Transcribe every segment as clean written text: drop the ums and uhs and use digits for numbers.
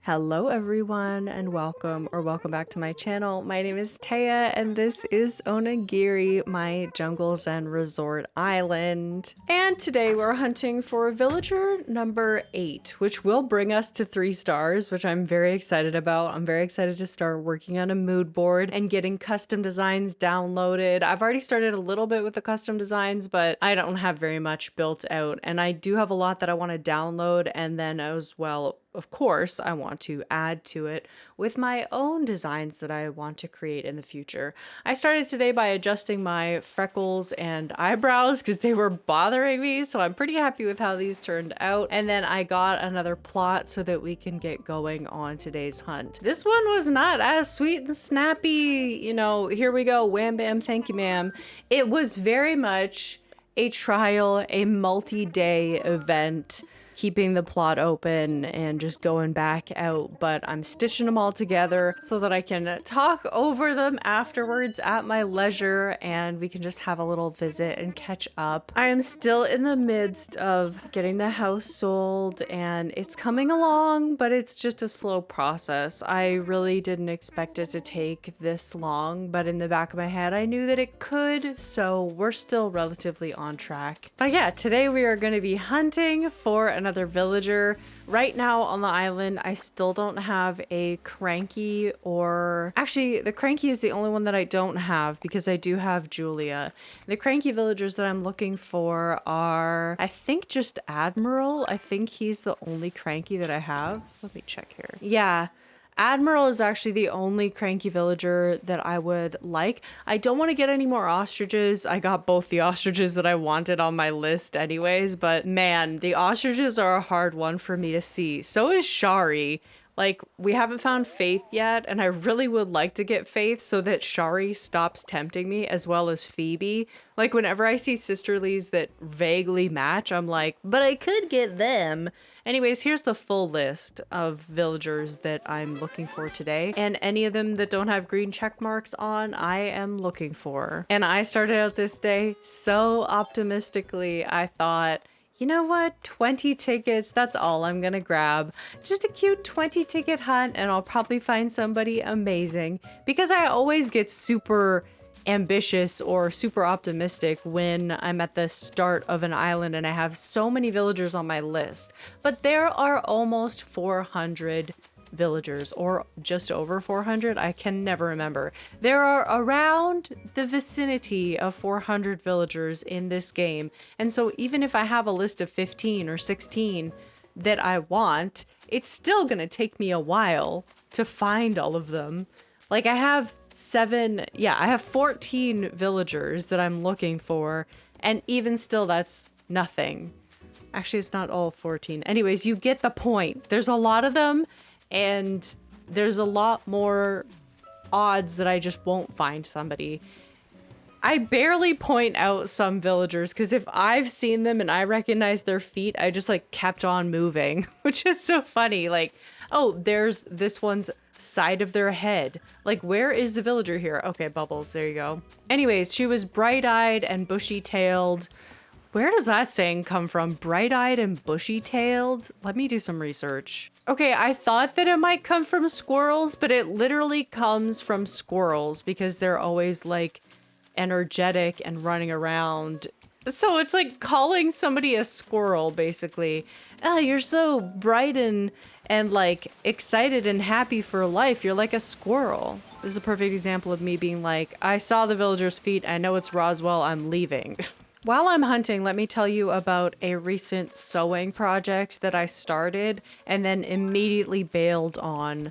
Hello everyone and welcome back to my channel. My name is Taya and this is Onigiri, my jungle zen resort island. And today we're hunting for villager number 8, which will bring us to 3 stars, which I'm very excited about. I'm very excited to start working on a mood board and getting custom designs downloaded. I've already started a little bit with the custom designs, but I don't have very much built out, and I do have a lot that I want to download, and then as well, of course, I want to add to it with my own designs that I want to create in the future. I started today by adjusting my freckles and eyebrows because they were bothering me, so I'm pretty happy with how these turned out. And then I got another plot so that we can get going on today's hunt. This one was not as sweet and snappy, here we go, wham bam, thank you ma'am. It was very much a trial, a multi-day event, keeping the plot open and just going back out, but I'm stitching them all together so that I can talk over them afterwards at my leisure and we can just have a little visit and catch up. I am still in the midst of getting the house sold and it's coming along, but it's just a slow process. I really didn't expect it to take this long, but in the back of my head I knew that it could, so we're still relatively on track. But yeah, today we are going to be hunting for another villager. Right now on the island, I still don't have a cranky, or actually the cranky is the only one that I don't have because I do have Julia. The cranky villagers that I'm looking for are, I think, just Admiral. I think he's the only cranky that I have. Let me check here. Yeah. Admiral is actually the only cranky villager that I would like. I don't want to get any more ostriches. I got both the ostriches that I wanted on my list anyways, but man, the ostriches are a hard one for me to see. So is Shari. Like, we haven't found Faith yet, and I really would like to get Faith so that Shari stops tempting me, as well as Phoebe. Like, whenever I see sisterlies that vaguely match, I'm like, but I could get them. Anyways, here's the full list of villagers that I'm looking for today, and any of them that don't have green check marks on, I am looking for. And I started out this day so optimistically. I thought, you know what? 20 tickets, that's all I'm gonna grab. Just a cute 20 ticket hunt and I'll probably find somebody amazing, because I always get super ambitious or super optimistic when I'm at the start of an island and I have so many villagers on my list. But there are almost 400 villagers, or just over 400. I can never remember. There are around the vicinity of 400 villagers in this game, and so even if I have a list of 15 or 16 that I want, it's still gonna take me a while to find all of them. Like, I have 14 villagers that I'm looking for, and even still that's nothing. Actually, it's not all 14. Anyways, you get the point. There's a lot of them, and there's a lot more odds that I just won't find somebody. I barely point out some villagers because if I've seen them and I recognize their feet, I just like kept on moving, which is so funny. Like, oh, there's this one's side of their head. Like, where is the villager here? Okay, Bubbles, there you go. Anyways, she was bright-eyed and bushy-tailed. Where does that saying come from? Bright-eyed and bushy-tailed? Let me do some research. Okay, I thought that it might come from squirrels, but it literally comes from squirrels because they're always like energetic and running around. So it's like calling somebody a squirrel, basically. Oh, you're so bright and like excited and happy for life. You're like a squirrel. This is a perfect example of me being like, I saw the villager's feet. I know it's Roswell. I'm leaving. While I'm hunting, let me tell you about a recent sewing project that I started and then immediately bailed on.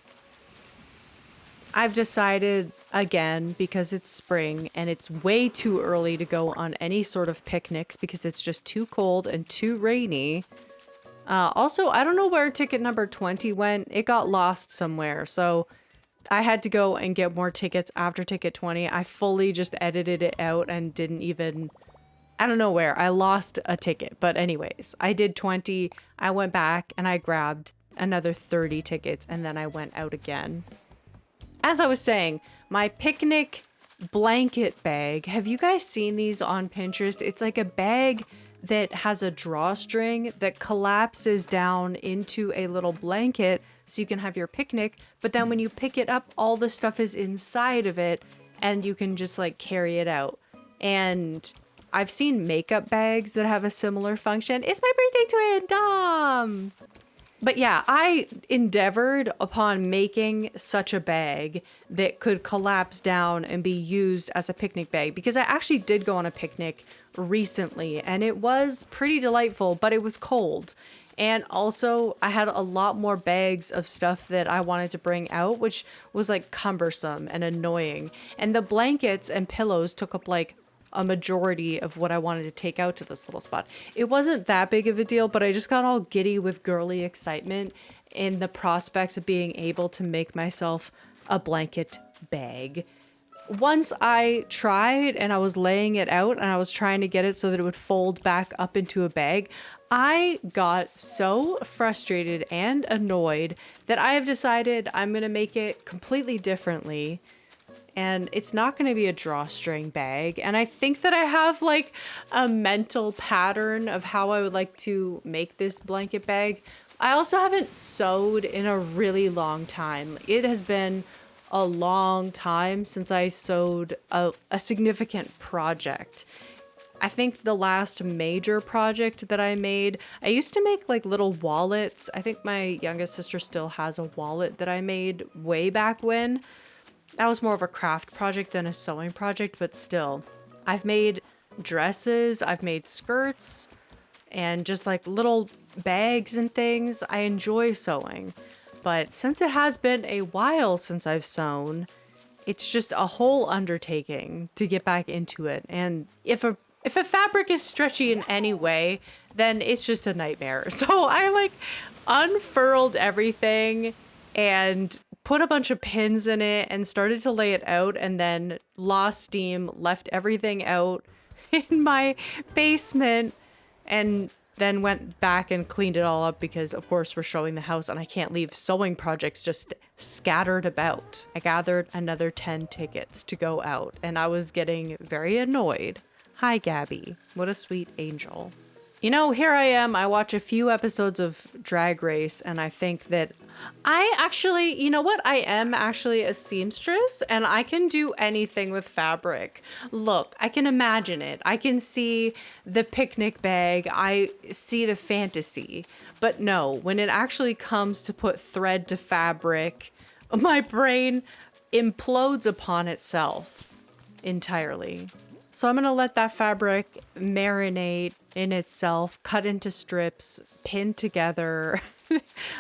I've decided, again, because it's spring and it's way too early to go on any sort of picnics because it's just too cold and too rainy. Also, I don't know where ticket number 20 went. It got lost somewhere, so I had to go and get more tickets after ticket 20. I fully just edited it out and didn't even... I don't know where. I lost a ticket. But anyways, I did 20. I went back and I grabbed another 30 tickets and then I went out again. As I was saying, my picnic blanket bag. Have you guys seen these on Pinterest? It's like a bag that has a drawstring that collapses down into a little blanket so you can have your picnic, but then when you pick it up, all the stuff is inside of it and you can just like carry it out. And I've seen makeup bags that have a similar function. It's my birthday twin, Dom! But yeah, I endeavored upon making such a bag that could collapse down and be used as a picnic bag, because I actually did go on a picnic recently and it was pretty delightful, but it was cold. And also I had a lot more bags of stuff that I wanted to bring out, which was like cumbersome and annoying. And the blankets and pillows took up like a majority of what I wanted to take out to this little spot. It wasn't that big of a deal, but I just got all giddy with girly excitement in the prospects of being able to make myself a blanket bag. Once I tried and I was laying it out and I was trying to get it so that it would fold back up into a bag, I got so frustrated and annoyed that I have decided I'm going to make it completely differently. And it's not going to be a drawstring bag. And I think that I have like a mental pattern of how I would like to make this blanket bag. I also haven't sewed in a really long time. It has been a long time since I sewed a significant project. I think the last major project that I made, I used to make like little wallets. I think my youngest sister still has a wallet that I made way back when. That was more of a craft project than a sewing project, but still. I've made dresses, I've made skirts, and just like little bags and things. I enjoy sewing, but since it has been a while since I've sewn, it's just a whole undertaking to get back into it. And if a fabric is stretchy in any way, then it's just a nightmare. So I like unfurled everything and put a bunch of pins in it and started to lay it out, and then lost steam, left everything out in my basement, and then went back and cleaned it all up because of course we're showing the house and I can't leave sewing projects just scattered about. I gathered another 10 tickets to go out and I was getting very annoyed. Hi, Gabby. What a sweet angel. You know, here I am. I watch a few episodes of Drag Race and I think that I actually, you know what? I am actually a seamstress and I can do anything with fabric. Look, I can imagine it. I can see the picnic bag. I see the fantasy. But no, when it actually comes to put thread to fabric, my brain implodes upon itself entirely. So I'm going to let that fabric marinate in itself, cut into strips, pinned together.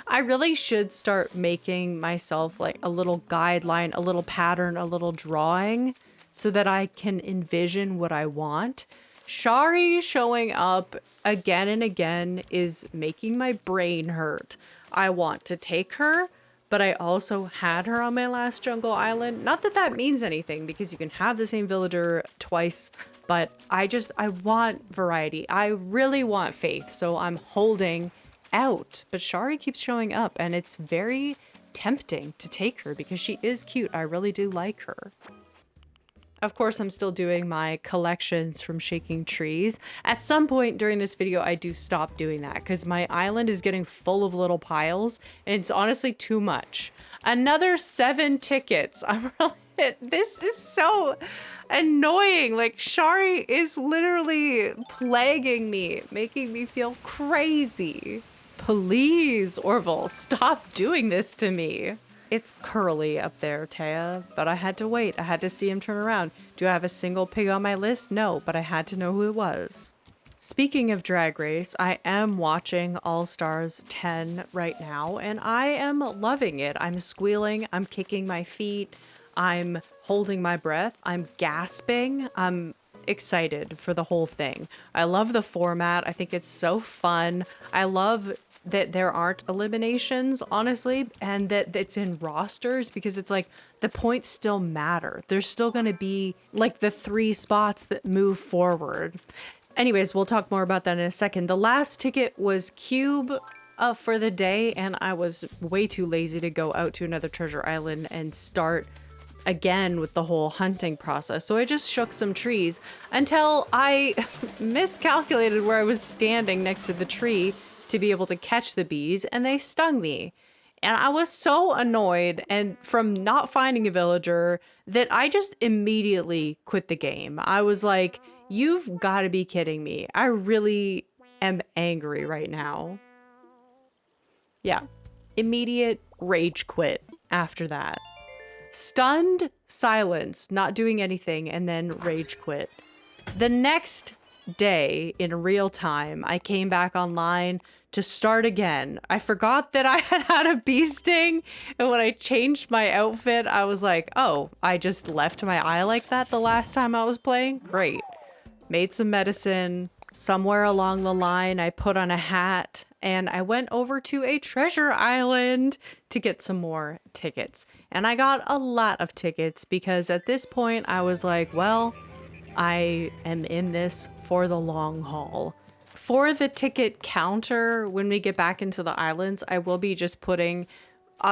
I really should start making myself like a little guideline, a little pattern, a little drawing so that I can envision what I want. Shari showing up again and again is making my brain hurt. I want to take her, but I also had her on my last jungle island. Not that that means anything because you can have the same villager twice, but I want variety. I really want Faith, so I'm holding out. But Shari keeps showing up and it's very tempting to take her because she is cute. I really do like her. Of course, I'm still doing my collections from Shaking Trees. At some point during this video, I do stop doing that because my island is getting full of little piles and it's honestly too much. Another 7 tickets. I'm really, this is so annoying. Like Shari is literally plaguing me, making me feel crazy. Please, Orville, stop doing this to me. It's curly up there, Taya, but I had to wait. I had to see him turn around. Do I have a single pig on my list? No, but I had to know who it was. Speaking of Drag Race, I am watching All Stars 10 right now, and I am loving it. I'm squealing, I'm kicking my feet, I'm holding my breath, I'm gasping, I'm excited for the whole thing. I love the format. I think it's so fun. I love that there aren't eliminations, honestly, and that it's in rosters because it's like the points still matter. There's still going to be like the 3 spots that move forward. Anyways, we'll talk more about that in a second. The last ticket was Cube for the day, and I was way too lazy to go out to another treasure island and start again with the whole hunting process. So I just shook some trees until I miscalculated where I was standing next to the tree to be able to catch the bees, and they stung me. And I was so annoyed and from not finding a villager that I just immediately quit the game. I was like, you've got to be kidding me. I really am angry right now. Yeah. Immediate rage quit after that. Stunned silence, not doing anything, and then rage quit. The next day, in real time, I came back online to start again. I forgot that I had had a bee sting, and when I changed my outfit, I was like, oh, I just left my eye like that the last time I was playing? Great. Made some medicine. Somewhere along the line, I put on a hat and I went over to a treasure island to get some more tickets. And I got a lot of tickets because at this point I was like, well, I am in this for the long haul. For the ticket counter, when we get back into the islands, I will be just putting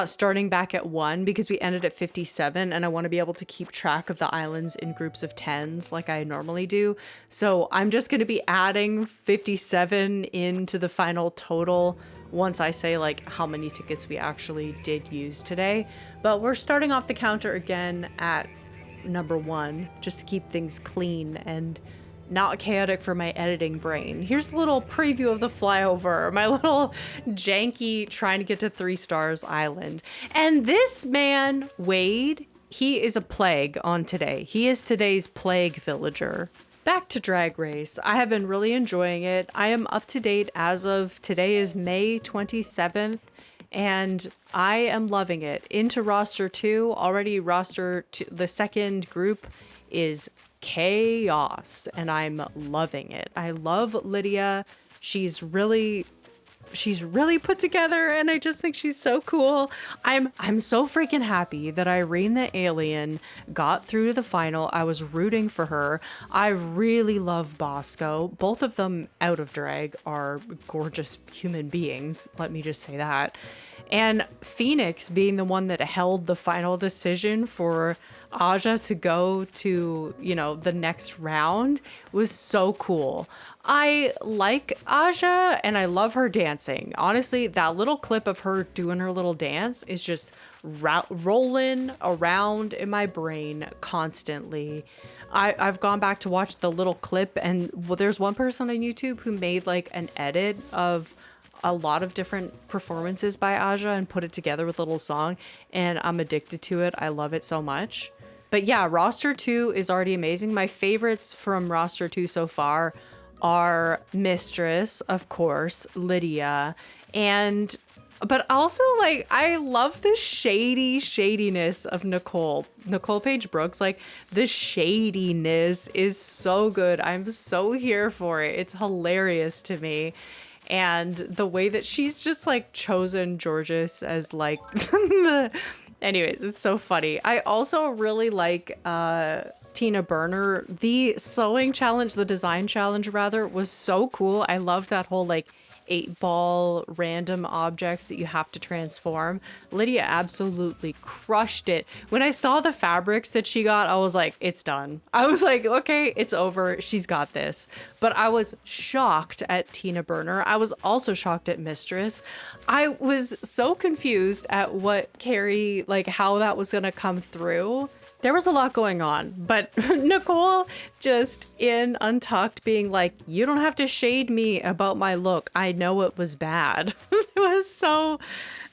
starting back at 1 because we ended at 57 and I want to be able to keep track of the islands in groups of 10s like I normally do. So I'm just going to be adding 57 into the final total once I say like how many tickets we actually did use today. But we're starting off the counter again at number 1 just to keep things clean and not chaotic for my editing brain. Here's a little preview of the flyover, my little janky trying to get to 3 stars island. And this man, Wade, he is a plague on today. He is today's plague villager. Back to Drag Race. I have been really enjoying it. I am up to date as of today is May 27th. And I am loving it. Into roster 2, already roster 2, the second group is chaos and I'm loving it. I love Lydia. She's really put together and I just think she's so cool. I'm so freaking happy that Irene the alien got through to the final. I was rooting for her. I really love Bosco. Both of them out of drag are gorgeous human beings. Let me just say that. And Phoenix being the one that held the final decision for Aja to go to, you know, the next round was so cool. I like Aja and I love her dancing. Honestly, that little clip of her doing her little dance is just rolling around in my brain constantly. I've gone back to watch the little clip and well, there's one person on YouTube who made like an edit of a lot of different performances by Aja and put it together with a little song and I'm addicted to it. I love it so much. But yeah, roster 2 is already amazing. My favorites from roster 2 so far are Mistress, of course, Lydia, but also like I love the shadiness of Nicole Paige Brooks. Like the shadiness is so good. I'm so here for it. It's hilarious to me. And the way that she's just like chosen Georges as like anyways, it's so funny. I also really like Tina Burner. The sewing challenge, the design challenge rather, was so cool. I loved that whole like 8-ball random objects that you have to transform. Lydia absolutely crushed it. When I saw the fabrics that she got, I was like, it's done. I was like, okay, it's over. She's got this. But I was shocked at Tina Burner. I was also shocked at Mistress. I was so confused at what Carrie, like how that was going to come through. There was a lot going on, but Nicole just in Untucked being like, you don't have to shade me about my look. I know it was bad. It was so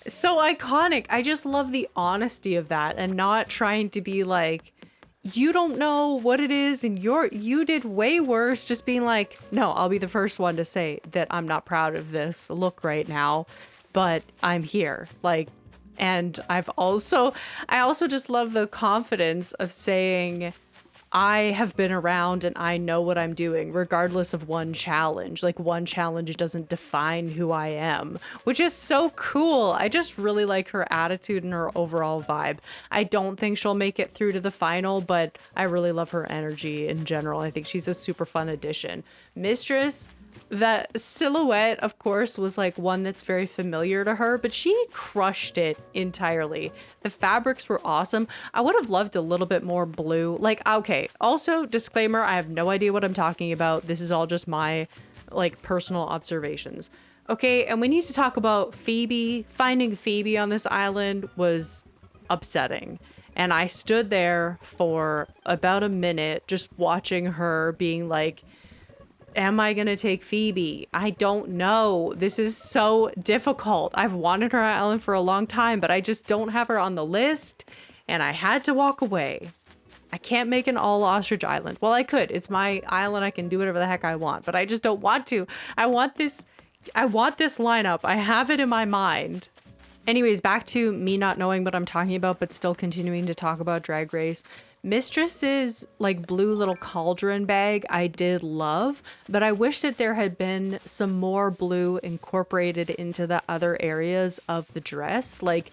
iconic. I just love the honesty of that and not trying to be like, you don't know what it is and you did way worse. Just being like, no, I'll be the first one to say that I'm not proud of this look right now, but I'm here. Like, and I also just love the confidence of saying, I have been around and I know what I'm doing, regardless of one challenge. Like one challenge doesn't define who I am, which is so cool. I just really like her attitude and her overall vibe. I don't think she'll make it through to the final, but I really love her energy in general. I think she's a super fun addition. Mistress, that silhouette, of course, was like one that's very familiar to her, but she crushed it entirely. The fabrics were awesome. I would have loved a little bit more blue. Like, okay, also disclaimer, I have no idea what I'm talking about. This is all just my like personal observations. Okay, and we need to talk about Phoebe. Finding Phoebe on this island was upsetting. And I stood there for about a minute just watching her being like, am I gonna take Phoebe? I don't know. This is so difficult. I've wanted her on island for a long time, but I just don't have her on the list. And I had to walk away. I can't make an all ostrich island. Well, I could. It's my island. I can do whatever the heck I want, but I just don't want to. I want this lineup. I have it in my mind. Anyways, back to me not knowing what I'm talking about, but still continuing to talk about Drag Race. Mistress's like blue little cauldron bag I did love, but I wish that there had been some more blue incorporated into the other areas of the dress. Like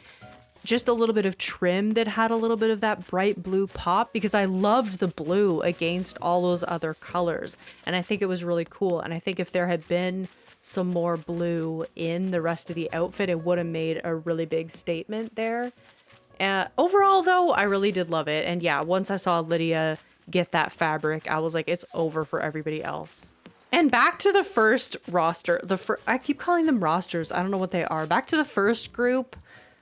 just a little bit of trim that had a little bit of that bright blue pop, because I loved the blue against all those other colors. And I think it was really cool. And I think if there had been some more blue in the rest of the outfit, it would have made a really big statement there. Overall, though, I really did love it. And yeah, once I saw Lydia get that fabric, I was like, it's over for everybody else. And back to the first roster. I keep calling them rosters. I don't know what they are. Back to the first group.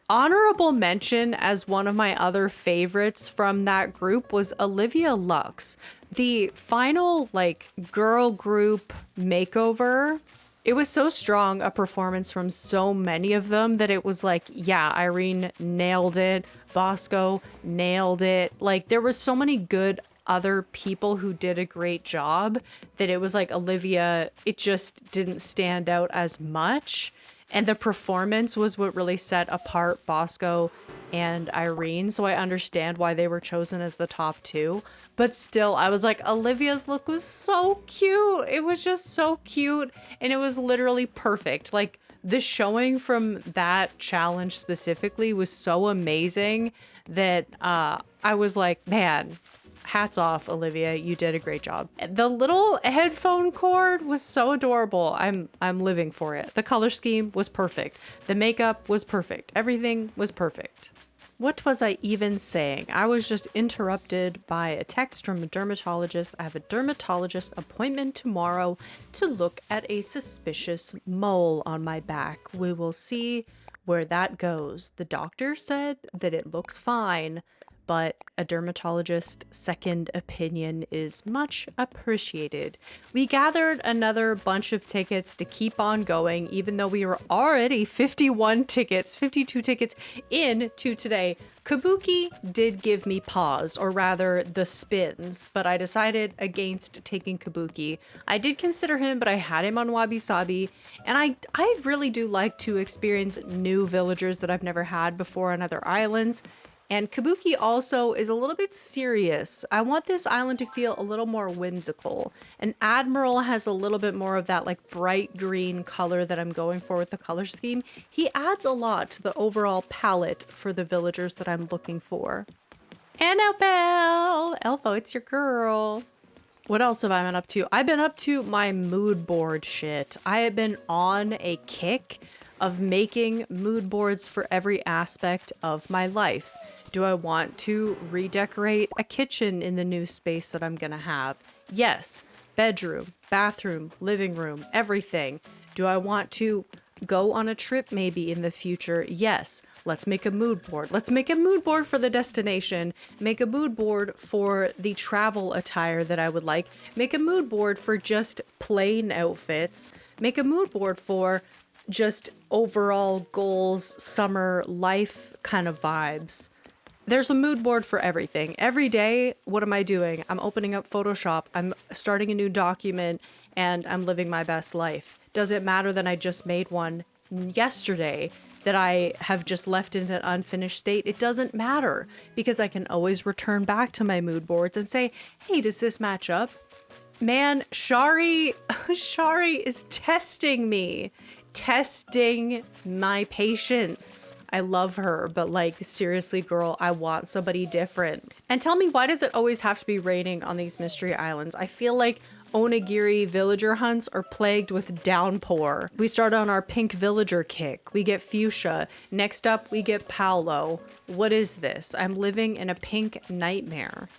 Honorable mention as one of my other favorites from that group was Olivia Lux. The final, like, girl group makeover, it was so strong, a performance from so many of them, that it was like, yeah, Irene nailed it. Bosco nailed it. Like, there were so many good other people who did a great job that it was like Olivia, it just didn't stand out as much. And the performance was what really set apart Bosco and Irene. So I understand why they were chosen as the top two. But still, I was like, Olivia's look was so cute. It was just so cute. And it was literally perfect. Like, the showing from that challenge specifically was so amazing that I was like, man, hats off, Olivia. You did a great job. The little headphone cord was so adorable. I'm living for it. The color scheme was perfect. The makeup was perfect. Everything was perfect. What was I even saying? I was just interrupted by a text from a dermatologist. I have a dermatologist appointment tomorrow to look at a suspicious mole on my back. We will see where that goes. The doctor said that it looks fine, but a dermatologist's second opinion is much appreciated. We gathered another bunch of tickets to keep on going, even though we were already 52 tickets into today. Kabuki did give me pause, or rather the spins, but I decided against taking Kabuki. I did consider him, but I had him on Wabi Sabi, and I really do like to experience new villagers that I've never had before on other islands. And Kabuki also is a little bit serious. I want this island to feel a little more whimsical. And Admiral has a little bit more of that like bright green color that I'm going for with the color scheme. He adds a lot to the overall palette for the villagers that I'm looking for. Annabelle! Elfo, it's your girl. What else have I been up to? I've been up to my mood board shit. I have been on a kick of making mood boards for every aspect of my life. Do I want to redecorate a kitchen in the new space that I'm gonna have? Yes. Bedroom, bathroom, living room, everything. Do I want to go on a trip maybe in the future? Yes. Let's make a mood board. Let's make a mood board for the destination. Make a mood board for the travel attire that I would like. Make a mood board for just plain outfits. Make a mood board for just overall goals, summer life kind of vibes. There's a mood board for everything. Every day, what am I doing? I'm opening up Photoshop, I'm starting a new document, and I'm living my best life. Does it matter that I just made one yesterday that I have just left in an unfinished state? It doesn't matter, because I can always return back to my mood boards and say, hey, does this match up? Man, Shari is testing me. Testing my patience. I love her, but like, seriously, girl, I want somebody different. And tell me, why does it always have to be raining on these mystery islands? I feel like Onigiri villager hunts are plagued with downpour. We start on our pink villager kick. We get fuchsia. Next up, we get Paolo. What is this? I'm living in a pink nightmare.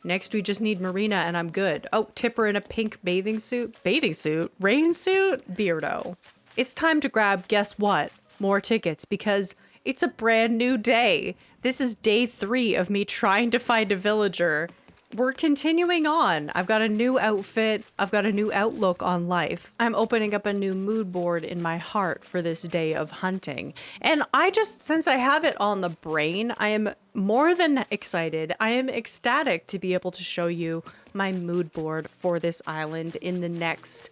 Next, we just need Marina and I'm good. Oh, Tipper in a pink bathing suit? Bathing suit? Rain suit? Beardo. it's time to grab, guess what? More tickets, because it's a brand new day. This is day 3 of me trying to find a villager. We're continuing on. I've got a new outfit. I've got a new outlook on life. I'm opening up a new mood board in my heart for this day of hunting. And since I have it on the brain, I am more than excited. I am ecstatic to be able to show you my mood board for this island in the next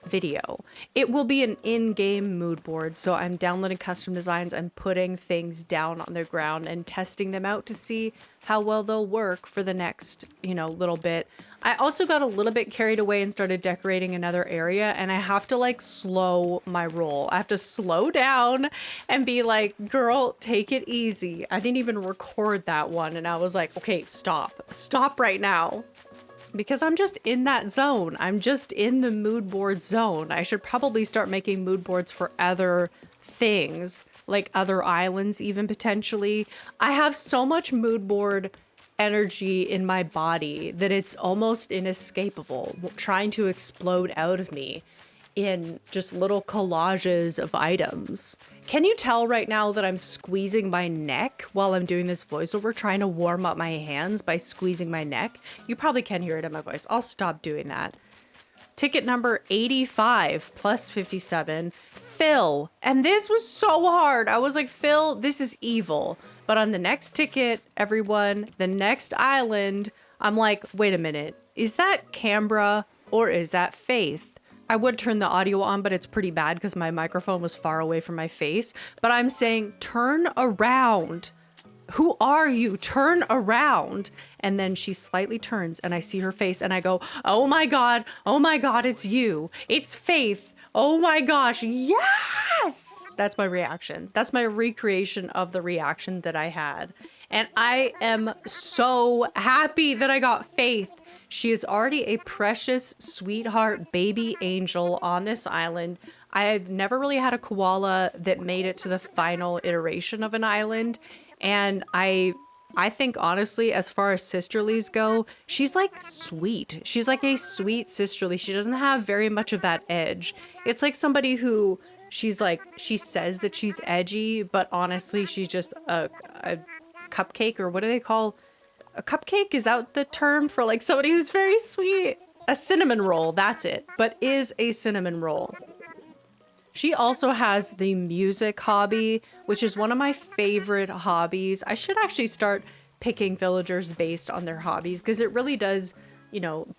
video. It will be an in-game mood board, so I'm downloading custom designs. I'm putting things down on the ground and testing them out to see how well they'll work for the next, little bit. I also got a little bit carried away and started decorating another area, and I have to like slow my roll. I have to slow down and be like, girl, take it easy. I didn't even record that one, and I was like, okay, stop right now. Because I'm just in that zone. I'm just in the mood board zone. I should probably start making mood boards for other things, like other islands even potentially. I have so much mood board energy in my body that it's almost inescapable, trying to explode out of me in just little collages of items. Can you tell right now that I'm squeezing my neck while I'm doing this voiceover, trying to warm up my hands by squeezing my neck? You probably can hear it in my voice. I'll stop doing that. Ticket number 85 plus 57, Phil. And this was so hard. I was like, Phil, this is evil. But on the next ticket, everyone, the next island, I'm like, wait a minute. Is that Canberra or is that Faith? I would turn the audio on, but it's pretty bad because my microphone was far away from my face. But I'm saying, turn around. Who are you? Turn around. And then she slightly turns and I see her face and I go, oh my God, it's you. It's Faith. Oh my gosh, yes! That's my reaction. That's my recreation of the reaction that I had. And I am so happy that I got Faith. She is already a precious sweetheart baby angel on this island. I've never really had a koala that made it to the final iteration of an island. And I think honestly, as far as sisterlies go, she's like sweet. She's like a sweet sisterly. She doesn't have very much of that edge. It's like somebody who she says that she's edgy, but honestly, she's just a cupcake, or what do they call a cupcake? Is that the term for like somebody who's very sweet? A cinnamon roll, that's it, but is a cinnamon roll. She also has the music hobby, which is one of my favorite hobbies. I should actually start picking villagers based on their hobbies because it really does,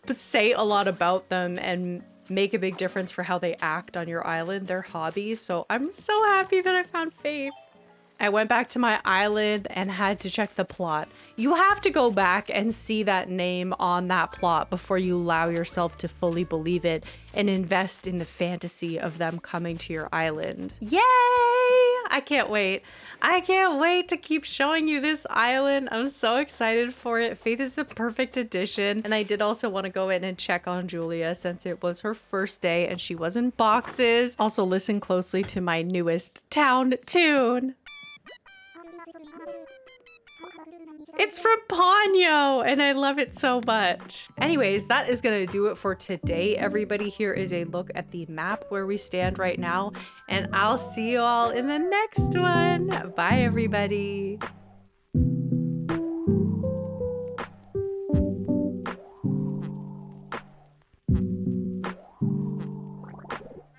say a lot about them and make a big difference for how they act on your island, their hobbies. So I'm so happy that I found Faith. I went back to my island and had to check the plot. You have to go back and see that name on that plot before you allow yourself to fully believe it and invest in the fantasy of them coming to your island. Yay! I can't wait. I can't wait to keep showing you this island. I'm so excited for it. Faith is the perfect addition. And I did also want to go in and check on Julia since it was her first day and she was in boxes. Also listen closely to my newest town tune. It's from Ponyo, and I love it so much. Anyways, that is gonna do it for today, everybody. Here is a look at the map where we stand right now, and I'll see you all in the next one. Bye, everybody.